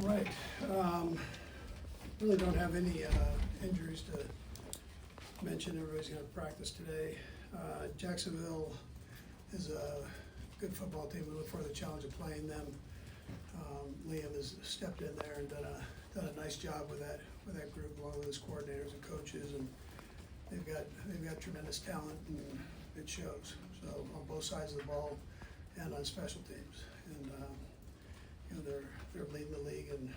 All right. Really don't have any injuries to mention. Everybody's going to practice today. Jacksonville is a good football team. We look forward to the challenge of playing them. Liam has stepped in there and done a nice job with that group, along with his coordinators and coaches, and they've got tremendous talent, and it shows. So on both sides of the ball and on special teams, and you know, they're leading the league in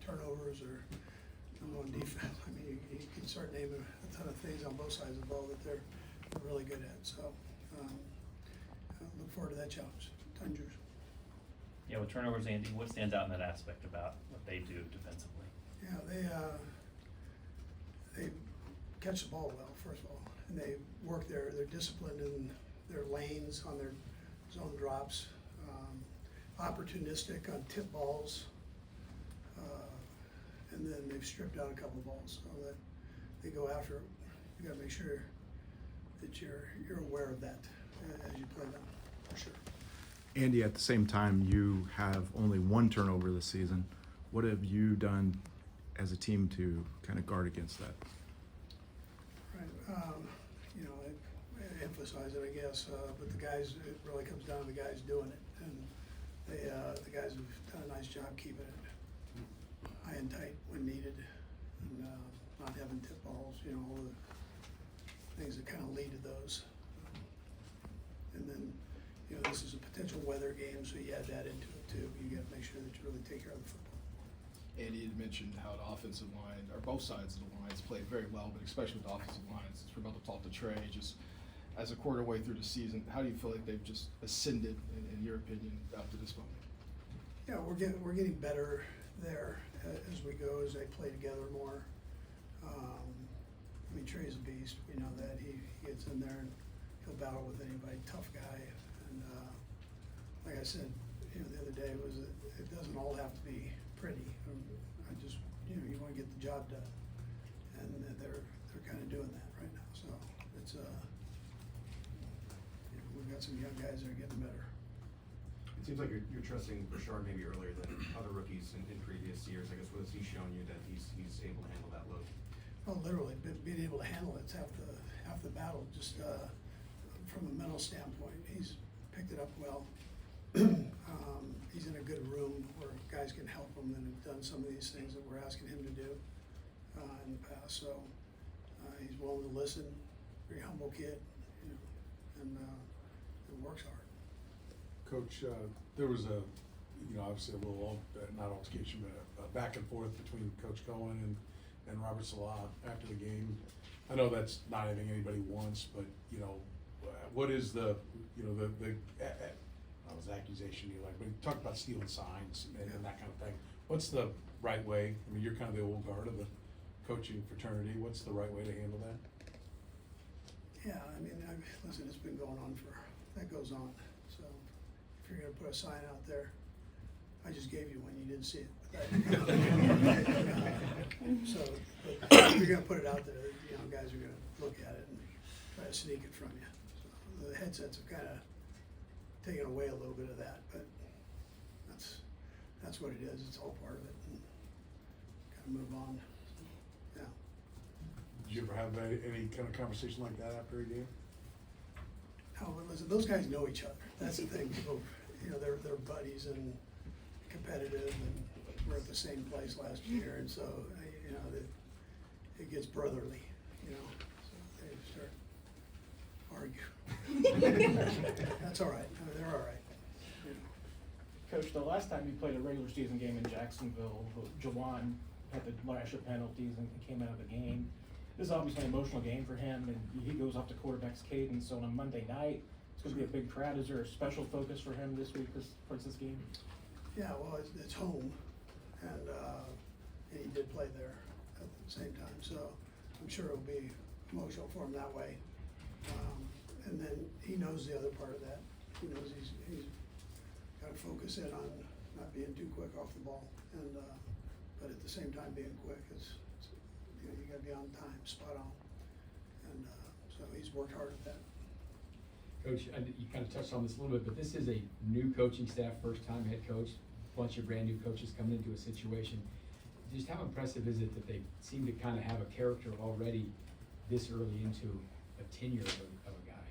turnovers or on defense. I mean, you can start naming a ton of things on both sides of the ball that they're really good at. So I look forward to that challenge. Tungers. Yeah, with turnovers, Andy, what stands out in that aspect about what they do defensively? Yeah, they catch the ball well, first of all, and they work they're disciplined in their lanes on their zone drops, opportunistic on tip balls, and then they've stripped out a couple of balls so that they go after it. You gotta make sure that you're aware of that as you play them, for sure. Andy, at the same time, you have only one turnover this season. What have you done as a team to kind of guard against that? Right, you know, I emphasize it, I guess, but the guys, it really comes down to the guys doing it, and the guys have done a nice job keeping it high and tight when needed, and not having tip balls, you know, all the things that kind of lead to those. And then, you know, this is a potential weather game, so you add that into it too. You got to make sure that you really take care of the football. Andy had mentioned how the offensive line, or both sides of the lines, played very well, but especially with the offensive lines. Since we're about to talk to Trey, just as a quarter way through the season, how do you feel like they've just ascended, in your opinion, up to this moment? Yeah, we're getting better there as we go, as they play together more. I mean, Trey's a beast. We know that. He gets in there and he'll battle with anybody. Tough guy. And like I said, you know, the other day was it doesn't all have to be pretty. I just, you know, you want to get the job done, and they're kind of doing that right now. So it's you know, we've got some young guys that are getting better. It seems like you're trusting Bouchard maybe earlier than other rookies in previous years. I guess what has he shown you that he's able to handle that load? Well, literally, being able to handle it's half the battle. Just from a mental standpoint, he's picked it up well. He's in a good room where guys can help him and have done some of these things that we're asking him to do in the past. So he's willing to listen. Very humble kid, you know, and works hard. Coach, there was obviously a little, not altercation, but a back and forth between Coach Cohen and Robert Salah after the game. I know that's not anything anybody wants, but, you know, what is the accusation you like, but you talk about stealing signs and that kind of thing. What's the right way? I mean, you're kind of the old guard of the coaching fraternity. What's the right way to handle that? Yeah, I mean, listen, it's been going on that goes on. So if you're gonna put a sign out there, I just gave you one, you didn't see it. So if you're gonna put it out there, you know, guys are gonna look at it and try to sneak it from you. So the headsets have kind of taken away a little bit of that, but that's what it is. It's all part of it. And kind of move on. So, yeah. Did you ever have any kind of conversation like that after a game? No, but listen, those guys know each other. That's the thing. People, you know, they're buddies and competitive, and we're at the same place last year, and so you know it gets brotherly, you know. So they start argue. That's all right. I mean, they're all right. You know. Coach, the last time you played a regular season game in Jacksonville, Jawan had the lash of penalties and came out of the game. This is obviously an emotional game for him, and he goes off the quarterback's cadence. So on a Monday night, it's going to be a big crowd. Is there a special focus for him this week for this game? Yeah, well, it's home, and he did play there at the same time, so I'm sure it'll be emotional for him that way. And then he knows the other part of that. He knows he's got to focus in on not being too quick off the ball, and but at the same time being quick is, you know, you got to be on time, spot on, and so he's worked hard at that. Coach, you kind of touched on this a little bit, but this is a new coaching staff, first time head coach. bunch of brand new coaches coming into a situation. Just how impressive is it that they seem to kind of have a character already this early into a tenure of a guy?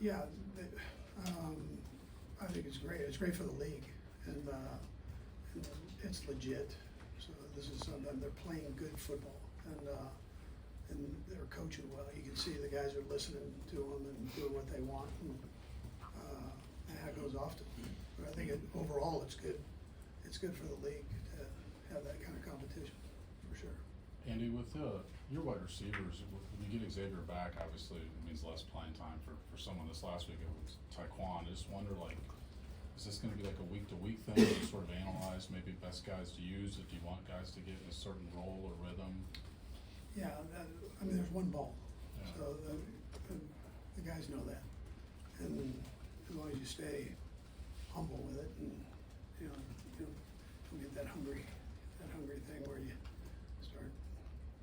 Yeah, I think it's great. It's great for the league, and it's legit. So this is something, they're playing good football, and they're coaching well. You can see the guys are listening to them and doing what they want, and that goes off to them. But I think overall it's good. It's good for the league to have that kind of competition, for sure. Andy, with your wide receivers, when you get Xavier back, obviously it means less playing time for someone. This last week it was Taekwon. I just wonder, like, is this going to be like a week-to-week thing? You sort of analyze maybe best guys to use if you want guys to get in a certain role or rhythm? Yeah, I mean, there's one ball, Yeah. so the guys know that. And as long as you stay humble with it and, you don't get that hungry thing where you start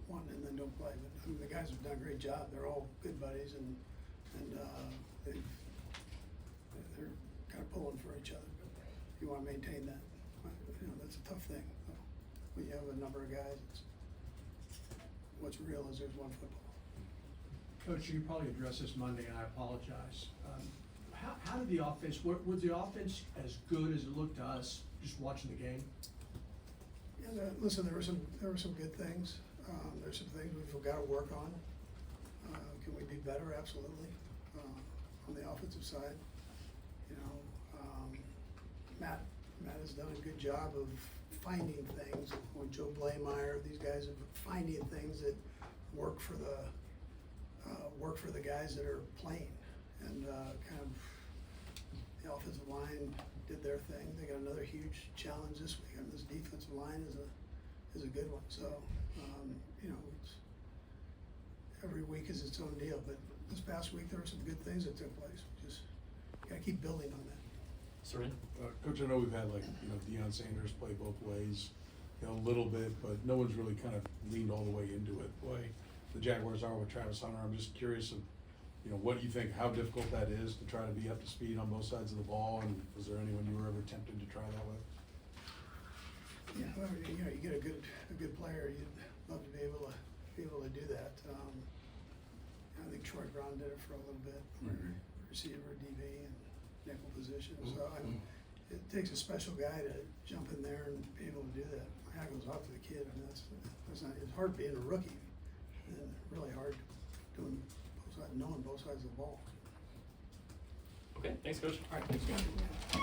wanting and then don't play. But I mean, the guys have done a great job. They're all good buddies, and they're kind of pulling for each other. But you want to maintain that. That's a tough thing. When you have a number of guys, what's real is there's one football. Coach, you probably addressed this Monday, and I apologize. How did the offense, was the offense as good as it looked to us just watching the game? Yeah, listen, there were some good things. There's some things we've got to work on. Can we be better? Absolutely. On the offensive side, Matt has done a good job of finding things. When Joe Blameyer, these guys are finding things that work for the guys that are playing, and kind of the offensive line did their thing. They got another huge challenge this week, and this defensive line is a good one. So it's, every week is its own deal. But this past week there were some good things that took place. Just got to keep building on that. Sir? Coach, I know we've had Deion Sanders play both ways, a little bit, but no one's really kind of leaned all the way into it. Boy, the Jaguars are with Travis Hunter. I'm just curious of, what you think, how difficult that is to try to be up to speed on both sides of the ball, and was there anyone you were ever tempted to try that with? Yeah, well, you get a good player, you'd love to be able to do that. I think Troy Brown did it for a little bit, receiver, DB, and nickel position. So it takes a special guy to jump in there and be able to do that. My hat goes off to the kid. I mean, it's hard being a rookie, and really hard doing knowing both sides of the ball. Okay, thanks, Coach. All right, thanks, guys.